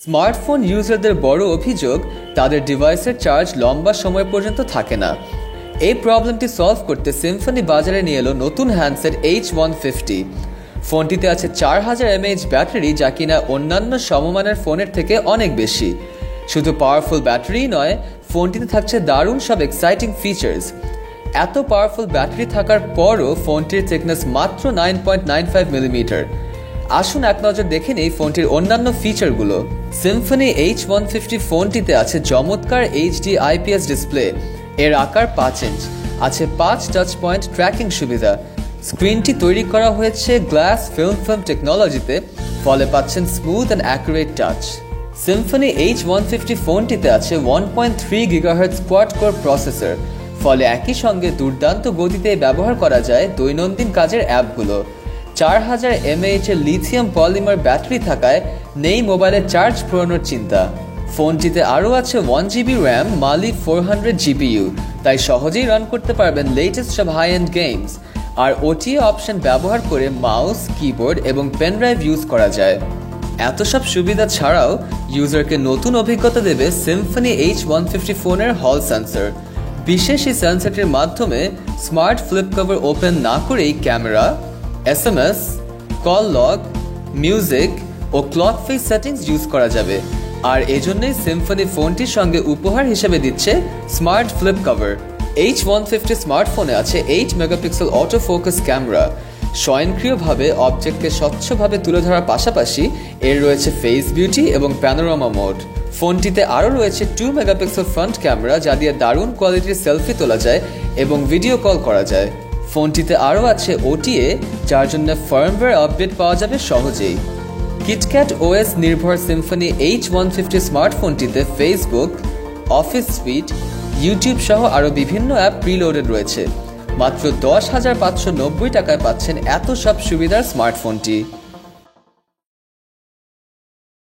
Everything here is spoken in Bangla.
স্মার্টফোন ইউজারদের বড় অভিযোগ তাদের ডিভাইসের চার্জ লম্বা সময় পর্যন্ত থাকে না। এই প্রবলেমটি সলভ করতে সিম্ফনি বাজারে নিয়ে এলো নতুন হ্যান্ডসেট H150। ফোনটিতে আছে 4000 mAh ব্যাটারি, যা কিনা অন্যান্য সমমানের ফোনের থেকে অনেক বেশি। শুধু পাওয়ারফুল ব্যাটারি নয়, ফোনটিতে থাকছে দারুণ সব এক্সাইটিং ফিচার্স। এত পাওয়ারফুল ব্যাটারি থাকার পরও ফোনটির থিকনেস মাত্র 9.95 মিলিমিটার। আসুন এক নজর দেখে নেই ফোনটির অন্যান্য ফিচারগুলো। সিম্ফনি H150 ফোনটিতে আছে চমৎকার HD IPS ডিসপ্লে। এর আকার 5 ইঞ্চ। আছে 5 টাচ পয়েন্ট ট্র্যাকিং সুবিধা। স্ক্রিনটি তৈরি করা হয়েছে গ্লাস ফিল্ম টেকনোলজিতে, ফলে পাচ্ছেন smooth and accurate touch. Symphony H150 ফোনটিতে আছে 1.3 GHz কোয়াড কোর প্রসেসর, ফলে একই সঙ্গে দুর্দান্ত গতিতে ব্যবহার করা যায় দৈনন্দিন কাজের অ্যাপগুলো। 4000 mAh এর লিথিয়াম পলিমার ব্যাটারি থাকায় নেই মোবাইলের চার্জ ফুরানোর চিন্তা। ফোনটিতে আরও আছে 1GB র্যাম, মালি 400 GPU, তাই সহজেই রান করতে পারবেন লেটেস্ট সব হাই এন্ড গেমস। আর OTA অপশন ব্যবহার করে মাউস, কিবোর্ড এবং পেন ড্রাইভ ইউজ করা যায়। এত সব সুবিধা ছাড়াও ইউজারকে নতুন অভিজ্ঞতা দেবে সিম্ফনি H150 ফোনের হল সেন্সর। বিশেষ এই সেন্সরটির মাধ্যমে স্মার্ট ফ্লিপ কভার ওপেন না করেই camera, SMS, call log, music ও ক্লক ফেস সেটিংস ইউজ করা যাবে। আর এজন্যই সিম্ফনি ফোনটির সঙ্গে উপহার হিসেবে দিচ্ছে স্মার্ট ফ্লিপ কভার। H150 স্মার্টফোনে আছে 8 মেগাপিক্সেল অটো ফোকাস ক্যামেরা। স্বয়ংক্রিয়ভাবে অবজেক্টকে স্বচ্ছভাবে তুলে ধরার পাশাপাশি এর রয়েছে ফেস বিউটি এবং প্যানোরামা মোড। ফোনটিতে আরও রয়েছে 2 মেগাপিক্সেল ফ্রন্ট ক্যামেরা, যা দিয়ে দারুণ কোয়ালিটির সেলফি তোলা যায় এবং ভিডিও কল করা যায়। ফোনটিতে আরও আছে OTA, যার জন্য ফার্মওয়্যার আপডেট পাওয়া যাবে সহজেই। কিটক্যাট OS নির্ভর সিম্ফনি H150 স্মার্টফোনটিতে ফেসবুক, অফিস সুইট, ইউটিউব সহ আরও বিভিন্ন অ্যাপ প্রিলোডেড রয়েছে। মাত্র 10,590 টাকায় পাচ্ছেন এত সব সুবিধার স্মার্টফোনটি।